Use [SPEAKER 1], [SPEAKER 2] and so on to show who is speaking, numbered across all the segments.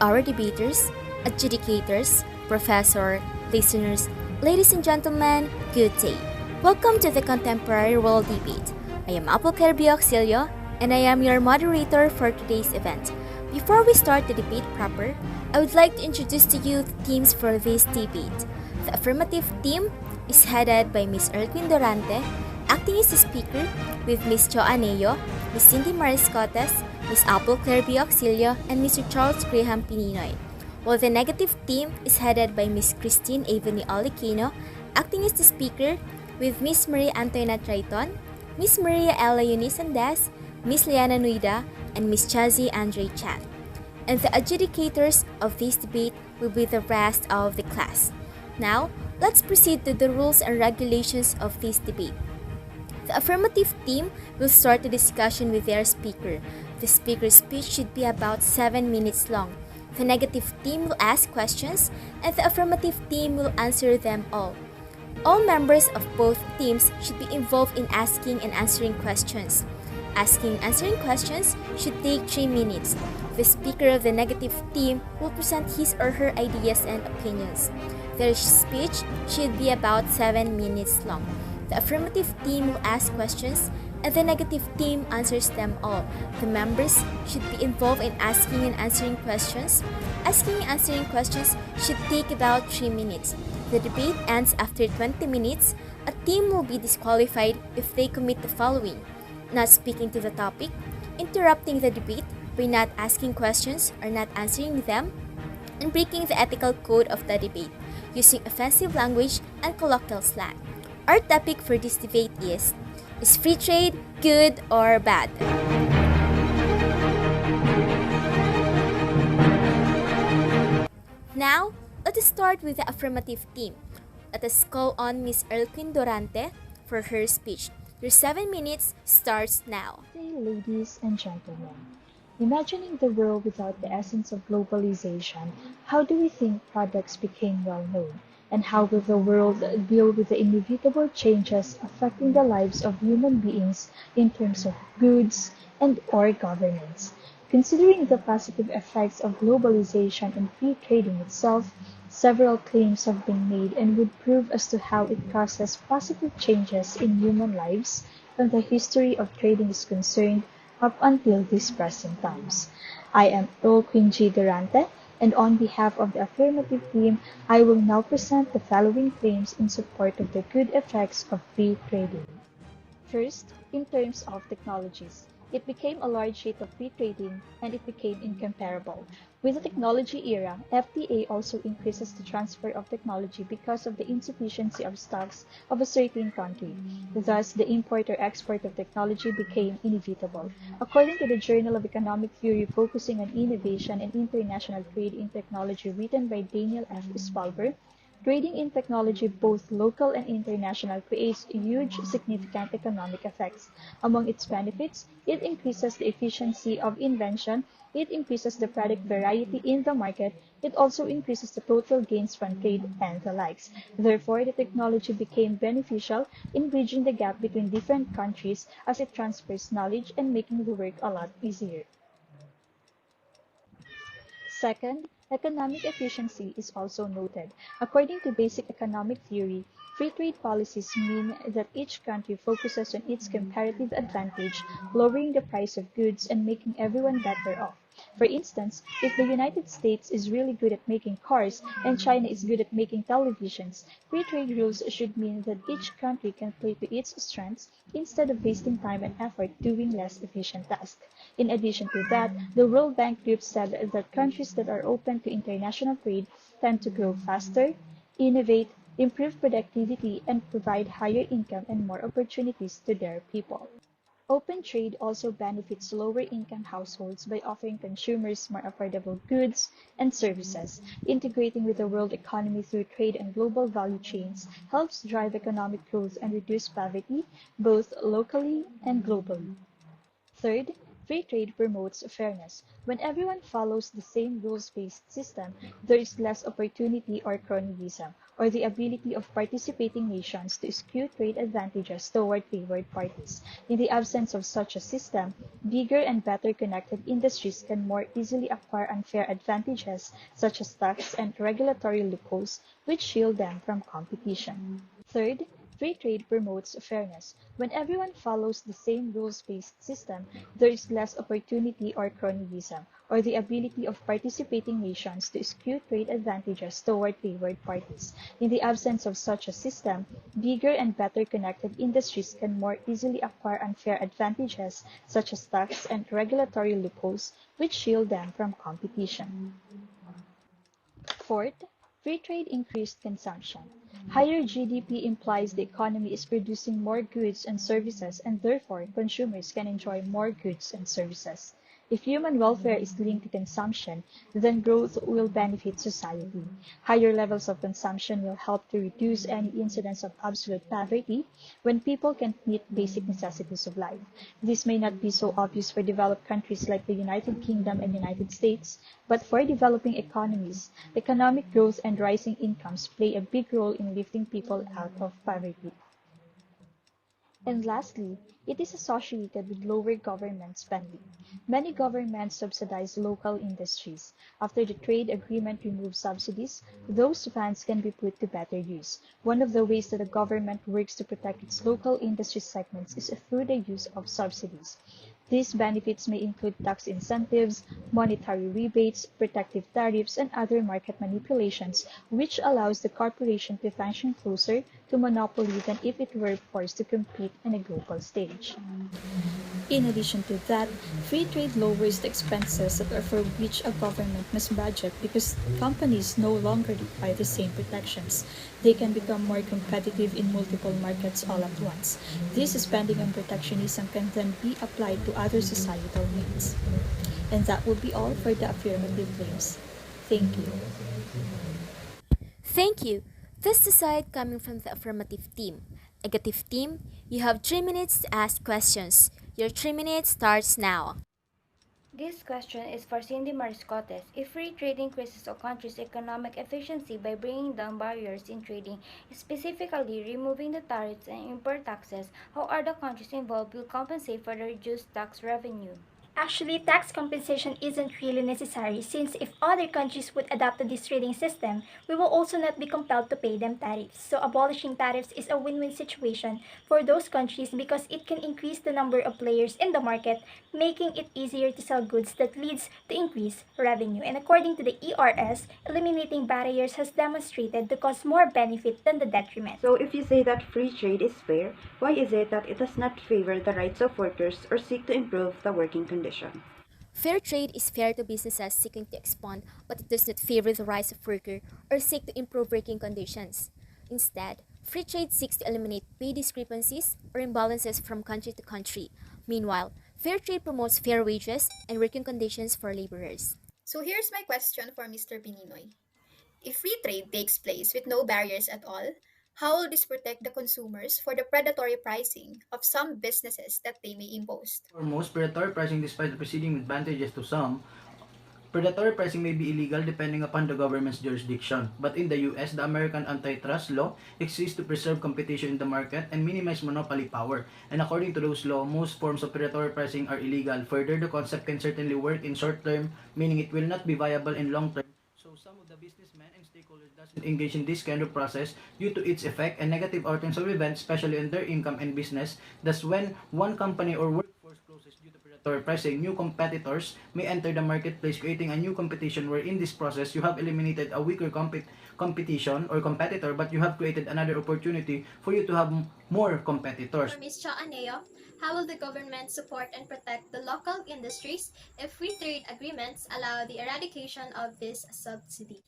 [SPEAKER 1] our debaters, adjudicators, professor, listeners, ladies and gentlemen, good day. Welcome to the Contemporary World Debate. I am Apple Auxilio, and I am your moderator for today's event. Before we start the debate proper, I would like to introduce to you the teams for this debate. The affirmative team is headed by Ms. Erquin Dorante, acting as the speaker with Ms. Jo Aneo, Ms. Cindy Mariscotes, Ms. Apple Auxilio, and Mr. Charles Graham Pininoy. While the negative team is headed by Ms. Christine Aveni Olicino, acting as the speaker with Ms. Maria Antoinette Traiton, Ms. Maria Ella Unisandes, Ms. Liana Nuida, and Ms. Chazy Andre Chan. And the adjudicators of this debate will be the rest of the class. Now, let's proceed to the rules and regulations of this debate. The affirmative team will start the discussion with their speaker. The speaker's speech should be about 7 minutes long. The negative team will ask questions, and the affirmative team will answer them all. All members of both teams should be involved in asking and answering questions. Asking and answering questions should take 3 minutes. The speaker of the negative team will present his or her ideas and opinions. Their speech should be about 7 minutes long. The affirmative team will ask questions, and the negative team answers them all. The members should be involved in asking and answering questions. Asking and answering questions should take about 3 minutes. The debate ends after 20 minutes. A team will be disqualified if they commit the following: not speaking to the topic, interrupting the debate by not asking questions or not answering them, and breaking the ethical code of the debate, using offensive language and colloquial slang. Our topic for this debate is free trade good or bad? Now, let us start with the affirmative team. Let us call on Ms. Erquin Dorante for her speech. Your 7 minutes starts now.
[SPEAKER 2] Good day, ladies and gentlemen. Imagining the world without the essence of globalization, how do we think products became well known? And how will the world deal with the inevitable changes affecting the lives of human beings in terms of goods and or governance? Considering the positive effects of globalization and free trading itself, several claims have been made and would prove as to how it causes positive changes in human lives when the history of trading is concerned up until these present times. I am Earl Queen G. Durante, and on behalf of the affirmative team, I will now present the following claims in support of the good effects of free trading. First, in terms of technologies, it became a large rate of free trading and it became incomparable. With the technology era, FTA also increases the transfer of technology because of the insufficiency of stocks of a certain country. Thus, the import or export of technology became inevitable. According to the Journal of Economic Theory focusing on innovation and international trade in technology written by Daniel F. Spalber, trading in technology, both local and international, creates huge, significant economic effects. Among its benefits, it increases the efficiency of invention, it increases the product variety in the market, it also increases the total gains from trade and the likes. Therefore, the technology became beneficial in bridging the gap between different countries as it transfers knowledge and making the work a lot easier. Second, economic efficiency is also noted. According to basic economic theory, free trade policies mean that each country focuses on its comparative advantage, lowering the price of goods and making everyone better off. For instance, if the United States is really good at making cars and China is good at making televisions, free trade rules should mean that each country can play to its strengths instead of wasting time and effort doing less efficient tasks. In addition to that, the World Bank Group said that countries that are open to international trade tend to grow faster, innovate, improve productivity, and provide higher income and more opportunities to their people. Open trade also benefits lower-income households by offering consumers more affordable goods and services. Integrating with the world economy through trade and global value chains helps drive economic growth and reduce poverty, both locally and globally. Third, Free trade promotes fairness. When everyone follows the same rules-based system, there is less opportunity or cronyism, or the ability of participating nations to skew trade advantages toward favored parties. In the absence of such a system, bigger and better connected industries can more easily acquire unfair advantages such as tax and regulatory loopholes, which shield them from competition. Third, free trade promotes fairness. When everyone follows the same rules-based system, there is less opportunity or cronyism, or the ability of participating nations to skew trade advantages toward favored parties. In the absence of such a system, bigger and better connected industries can more easily acquire unfair advantages such as tax and regulatory loopholes, which shield them from competition. Fourth, free trade increased consumption. Higher GDP implies the economy is producing more goods and services, and therefore consumers can enjoy more goods and services. If human welfare is linked to consumption, then growth will benefit society. Higher levels of consumption will help to reduce any incidence of absolute poverty when people can't meet basic necessities of life. This may not be so obvious for developed countries like the United Kingdom and United States, but for developing economies, economic growth and rising incomes play a big role in lifting people out of poverty. And lastly, it is associated with lower government spending. Many governments subsidize local industries. After the trade agreement removes subsidies, those funds can be put to better use. One of the ways that the government works to protect its local industry segments is through the use of subsidies. These benefits may include tax incentives, monetary rebates, protective tariffs, and other market manipulations, which allows the corporation to function closer to monopoly than if it were forced to compete on a global stage. In addition to that, free trade lowers the expenses that are for which a government must budget because companies no longer require the same protections. They can become more competitive in multiple markets all at once. This spending on protectionism can then be applied to other societal needs. And that would be all for the affirmative claims. Thank you.
[SPEAKER 1] Thank you. This is the side coming from the affirmative team. Negative team, you have 3 minutes to ask questions. Your 3 minutes starts now.
[SPEAKER 3] This question is for Cindy Mariscotes. If free trade increases a country's economic efficiency by bringing down barriers in trading, specifically removing the tariffs and import taxes, how are the countries involved will compensate for the reduced tax revenue?
[SPEAKER 4] Actually, tax compensation isn't really necessary since if other countries would adopt to this trading system, we will also not be compelled to pay them tariffs. So abolishing tariffs is a win-win situation for those countries because it can increase the number of players in the market, making it easier to sell goods that leads to increased revenue. And according to the ERS, eliminating barriers has demonstrated to cause more benefit than the detriment.
[SPEAKER 5] So if you say that free trade is fair, why is it that it does not favor the rights of workers or seek to improve the working condition?
[SPEAKER 1] Fair trade is fair to businesses seeking to expand, but it does not favor the rights of workers or seek to improve working conditions. Instead, free trade seeks to eliminate pay discrepancies or imbalances from country to country. Meanwhile, fair trade promotes fair wages and working conditions for laborers.
[SPEAKER 6] So here's my question for Mr. Pininoy. If free trade takes place with no barriers at all, how will this protect the consumers for the predatory pricing of some businesses that they may impose?
[SPEAKER 7] For most, predatory pricing, despite the preceding advantages to some, predatory pricing may be illegal depending upon the government's jurisdiction. But in the US, the American antitrust law exists to preserve competition in the market and minimize monopoly power. And according to those laws, most forms of predatory pricing are illegal. Further, the concept can certainly work in short term, meaning it will not be viable in long term. So some of the businessmen and stakeholders doesn't engage in this kind of process due to its effect and negative outcomes of events, especially on their income and business. Thus, when one company or workforce closes due to predatory pricing, new competitors may enter the marketplace, creating a new competition where in this process you have eliminated a weaker competition or competitor, but you have created another opportunity for you to have more competitors.
[SPEAKER 8] For Ms. Cha Aneo, how will the government support and protect the local industries if free trade agreements allow the eradication of this subsidy?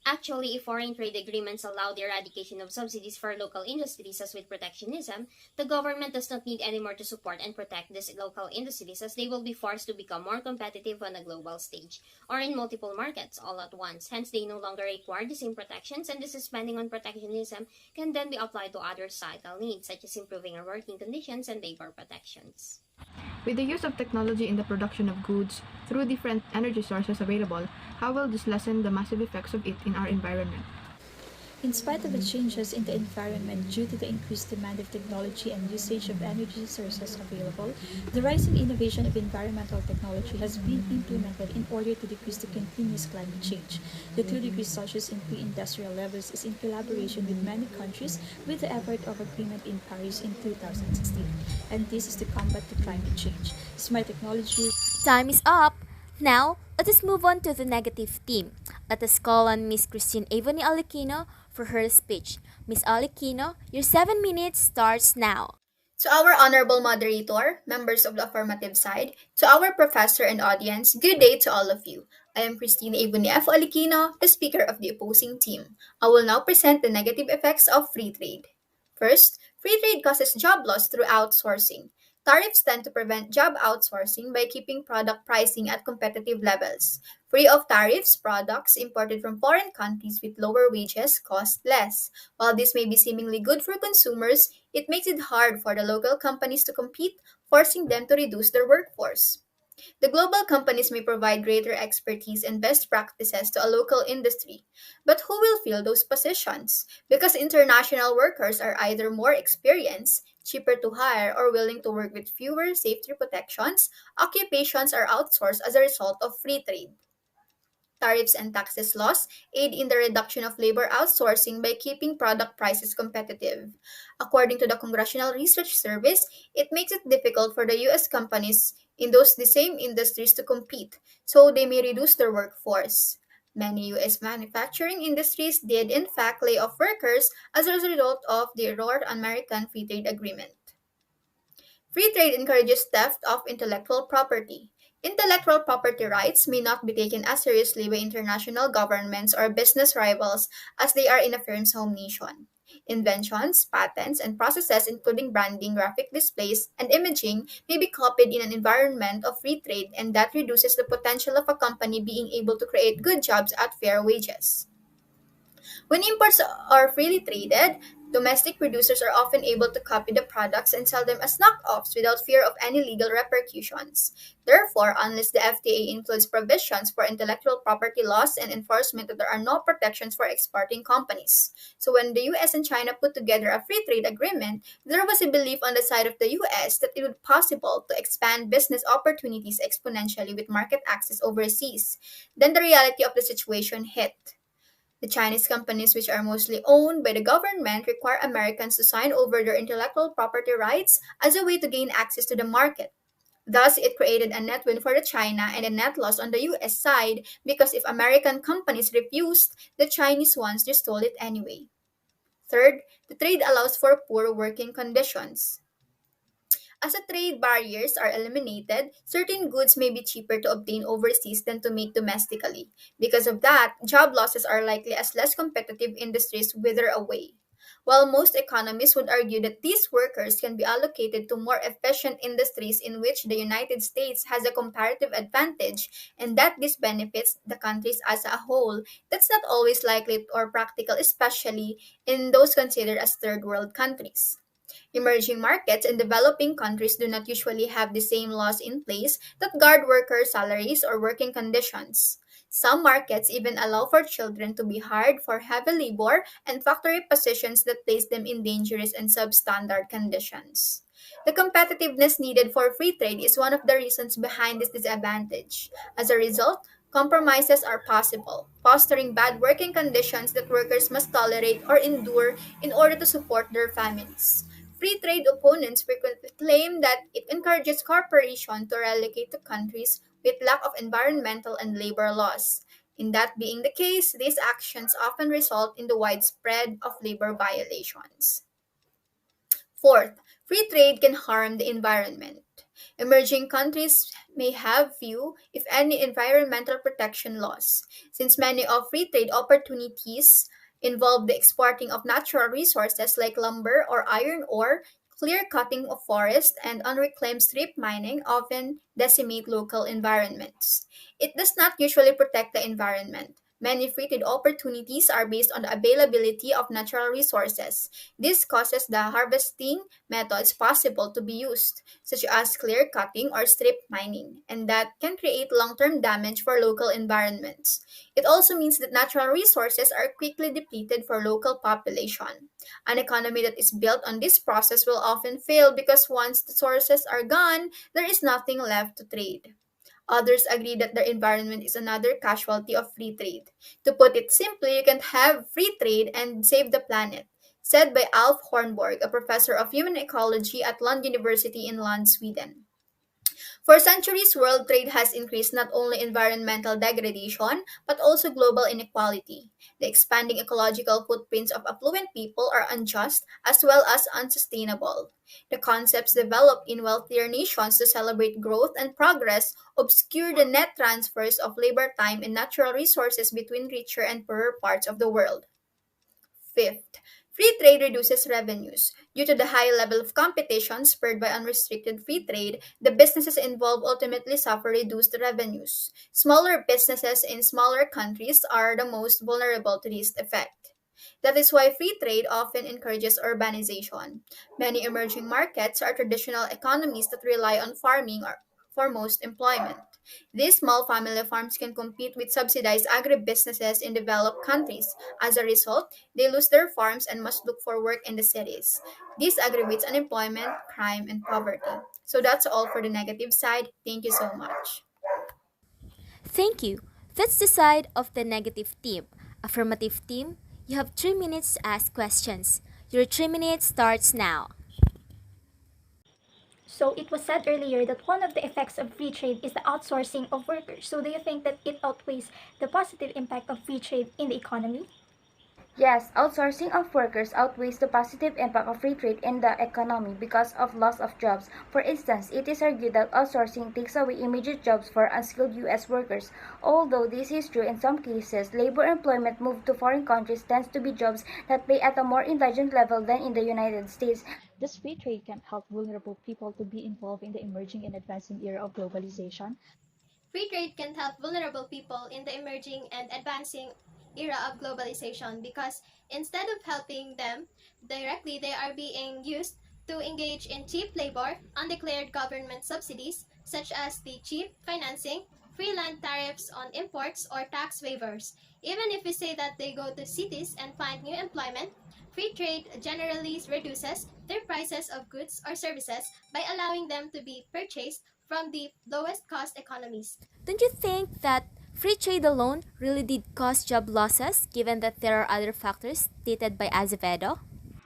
[SPEAKER 9] Actually, if foreign trade agreements allow the eradication of subsidies for local industries as with protectionism, the government does not need anymore to support and protect these local industries as they will be forced to become more competitive on a global stage or in multiple markets all at once. Hence, they no longer require the same protections, and this spending on protectionism can then be applied to other societal needs such as improving our working conditions and labor protections.
[SPEAKER 10] With the use of technology in the production of goods through different energy sources available, how will this lessen the massive effects of it in our environment?
[SPEAKER 11] In spite of the changes in the environment due to the increased demand of technology and usage of energy sources available, the rising innovation of environmental technology has been implemented in order to decrease the continuous climate change. The 2 degrees Celsius in pre-industrial levels is in collaboration with many countries with the effort of agreement in Paris in 2016. And this is to combat the climate change. Smart technology.
[SPEAKER 1] Time is up. Now, let us move on to the negative theme. Let us call on Miss Christine Avoni Alikino for her speech. Miss Alikino, your 7 minutes starts now.
[SPEAKER 6] To our honorable moderator, members of the affirmative side, to our professor and audience, good day to all of you. I am Christine Avoni F. Alikino, the speaker of the opposing team. I will now present the negative effects of free trade. First, free trade causes job loss through outsourcing. Tariffs tend to prevent job outsourcing by keeping product pricing at competitive levels. Free of tariffs, products imported from foreign countries with lower wages cost less. While this may be seemingly good for consumers, it makes it hard for the local companies to compete, forcing them to reduce their workforce. The global companies may provide greater expertise and best practices to a local industry, but who will fill those positions? Because international workers are either more experienced, cheaper to hire, or willing to work with fewer safety protections, occupations are outsourced as a result of free trade. Tariffs and taxes laws aid in the reduction of labor outsourcing by keeping product prices competitive. According to the Congressional Research Service, it makes it difficult for the US companies in those the same industries to compete, so they may reduce their workforce. Many US manufacturing industries did in fact lay off workers as a result of the North American Free Trade Agreement. Free trade encourages theft of intellectual property. Intellectual property rights may not be taken as seriously by international governments or business rivals as they are in a firm's home nation. Inventions, patents, and processes including branding, graphic displays, and imaging may be copied in an environment of free trade, and that reduces the potential of a company being able to create good jobs at fair wages. When imports are freely traded, domestic producers are often able to copy the products and sell them as knockoffs without fear of any legal repercussions. Therefore, unless the FTA includes provisions for intellectual property laws and enforcement, there are no protections for exporting companies. So, when the US and China put together a free trade agreement, there was a belief on the side of the US that it would be possible to expand business opportunities exponentially with market access overseas. Then the reality of the situation hit. The Chinese companies, which are mostly owned by the government, require Americans to sign over their intellectual property rights as a way to gain access to the market. Thus, it created a net win for the China and a net loss on the US side because if American companies refused, the Chinese ones just stole it anyway. Third, the trade allows for poor working conditions. As the trade barriers are eliminated, certain goods may be cheaper to obtain overseas than to make domestically. Because of that, job losses are likely as less competitive industries wither away. While most economists would argue that these workers can be allocated to more efficient industries in which the United States has a comparative advantage and that this benefits the countries as a whole, that's not always likely or practical, especially in those considered as third world countries. Emerging markets and developing countries do not usually have the same laws in place that guard workers' salaries or working conditions. Some markets even allow for children to be hired for heavy labor and factory positions that place them in dangerous and substandard conditions. The competitiveness needed for free trade is one of the reasons behind this disadvantage. As a result, compromises are possible, fostering bad working conditions that workers must tolerate or endure in order to support their families. Free trade opponents frequently claim that it encourages corporations to relocate to countries with lack of environmental and labor laws. In that being the case, these actions often result in the widespread of labor violations. Fourth, free trade can harm the environment. Emerging countries may have few, if any, environmental protection laws. Since many of free trade opportunities involve the exporting of natural resources like lumber or iron ore, clear cutting of forests and unreclaimed strip mining often decimate local environments. It does not usually protect the environment. Many free trade opportunities are based on the availability of natural resources. This causes the harvesting methods possible to be used, such as clear cutting or strip mining, and that can create long term damage for local environments. It also means that natural resources are quickly depleted for local population. An economy that is built on this process will often fail because once the sources are gone, there is nothing left to trade. Others agree that the environment is another casualty of free trade. To put it simply, you can't have free trade and save the planet, said by Alf Hornborg, a professor of human ecology at Lund University in Lund, Sweden. For centuries, world trade has increased not only environmental degradation, but also global inequality. The expanding ecological footprints of affluent people are unjust as well as unsustainable. The concepts developed in wealthier nations to celebrate growth and progress obscure the net transfers of labor time and natural resources between richer and poorer parts of the world. Fifth, free trade reduces revenues. Due to the high level of competition spurred by unrestricted free trade, the businesses involved ultimately suffer reduced revenues. Smaller businesses in smaller countries are the most vulnerable to this effect. That is why free trade often encourages urbanization. Many emerging markets are traditional economies that rely on farming for most employment. These small family farms can compete with subsidized agribusinesses in developed countries. As a result, they lose their farms and must look for work in the cities. This aggravates unemployment, crime, and poverty. So that's all for the negative side. Thank you so much.
[SPEAKER 1] Thank you. That's the side of the negative team. Affirmative team, you have 3 minutes to ask questions. Your 3 minutes starts now.
[SPEAKER 4] So it was said earlier that one of the effects of free trade is the outsourcing of workers. So do you think that it outweighs the positive impact of free trade in the economy?
[SPEAKER 3] Yes, outsourcing of workers outweighs the positive impact of free trade in the economy because of loss of jobs. For instance, it is argued that outsourcing takes away immediate jobs for unskilled U.S. workers. Although this is true in some cases, labor employment moved to foreign countries tends to be jobs that pay at a more intelligent level than in the United States.
[SPEAKER 11] Does free trade can help vulnerable people to be involved in the emerging and advancing era of globalization?
[SPEAKER 8] Free trade can help vulnerable people in the emerging and advancing era of globalization because instead of helping them directly, they are being used to engage in cheap labor, undeclared government subsidies, such as the cheap financing, free land tariffs on imports, or tax waivers. Even if we say that they go to cities and find new employment, free trade generally reduces their prices of goods or services by allowing them to be purchased from the lowest cost economies.
[SPEAKER 1] Don't you think that free trade alone really did cause job losses given that there are other factors stated by Azevedo?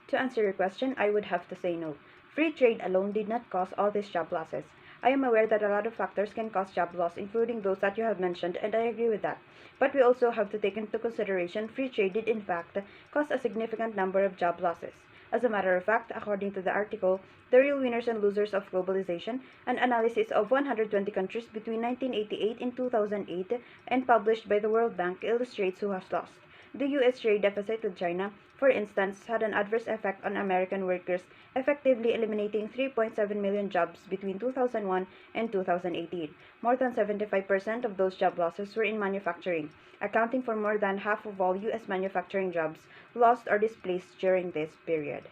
[SPEAKER 5] To answer your question, I would have to say no. Free trade alone did not cause all these job losses. I am aware that a lot of factors can cause job loss, including those that you have mentioned, and I agree with that. But we also have to take into consideration free trade did in fact cause a significant number of job losses. As a matter of fact, according to the article, The Real Winners and Losers of Globalization, an analysis of 120 countries between 1988 and 2008 and published by the World Bank illustrates who has lost. The U.S. trade deficit with China, for instance, had an adverse effect on American workers, effectively eliminating 3.7 million jobs between 2001 and 2018. More than 75% of those job losses were in manufacturing, accounting for more than half of all U.S. manufacturing jobs lost or displaced during this period.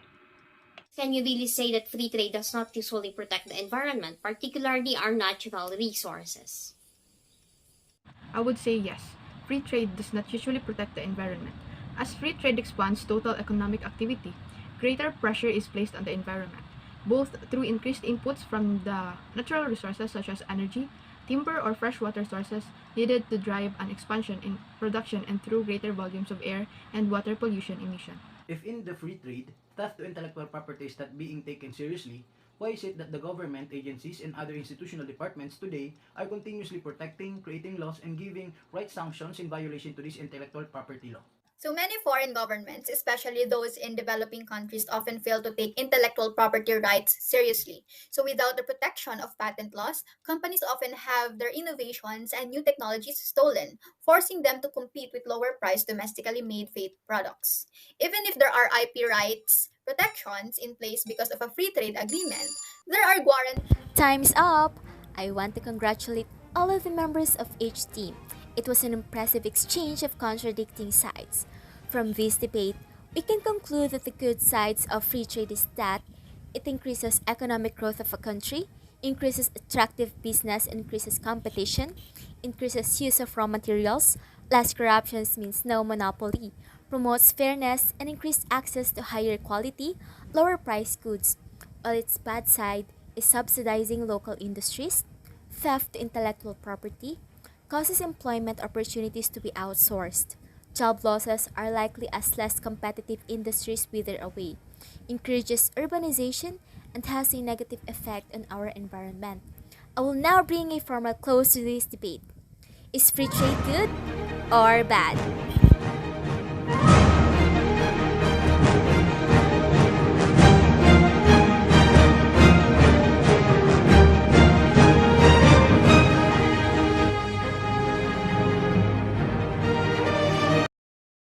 [SPEAKER 9] Can you really say that free trade does not usually protect the environment, particularly our natural resources?
[SPEAKER 10] I would say yes. Free trade does not usually protect the environment. As free trade expands total economic activity, greater pressure is placed on the environment, both through increased inputs from the natural resources such as energy, timber, or freshwater sources needed to drive an expansion in production and through greater volumes of air and water pollution emission.
[SPEAKER 7] If in the free trade, theft to intellectual property is not being taken seriously, why is it that the government agencies and other institutional departments today are continuously protecting, creating laws, and giving right sanctions in violation to this intellectual property law?
[SPEAKER 6] So many foreign governments, especially those in developing countries, often fail to take intellectual property rights seriously. So without the protection of patent laws, companies often have their innovations and new technologies stolen, forcing them to compete with lower priced domestically made fake products. Even if there are IP rights protections in place because of a free trade agreement, there are guarantees.
[SPEAKER 1] Time's up! I want to congratulate all of the members of each team. It was an impressive exchange of contradicting sides. From this debate, we can conclude that the good sides of free trade is that it increases economic growth of a country, increases attractive business, increases competition, increases use of raw materials, less corruption means no monopoly, promotes fairness, and increased access to higher quality, lower priced goods, while its bad side is subsidizing local industries, theft to intellectual property, causes employment opportunities to be outsourced. Job losses are likely as less competitive industries wither away, encourages urbanization, and has a negative effect on our environment. I will now bring a formal close to this debate. Is free trade good or bad?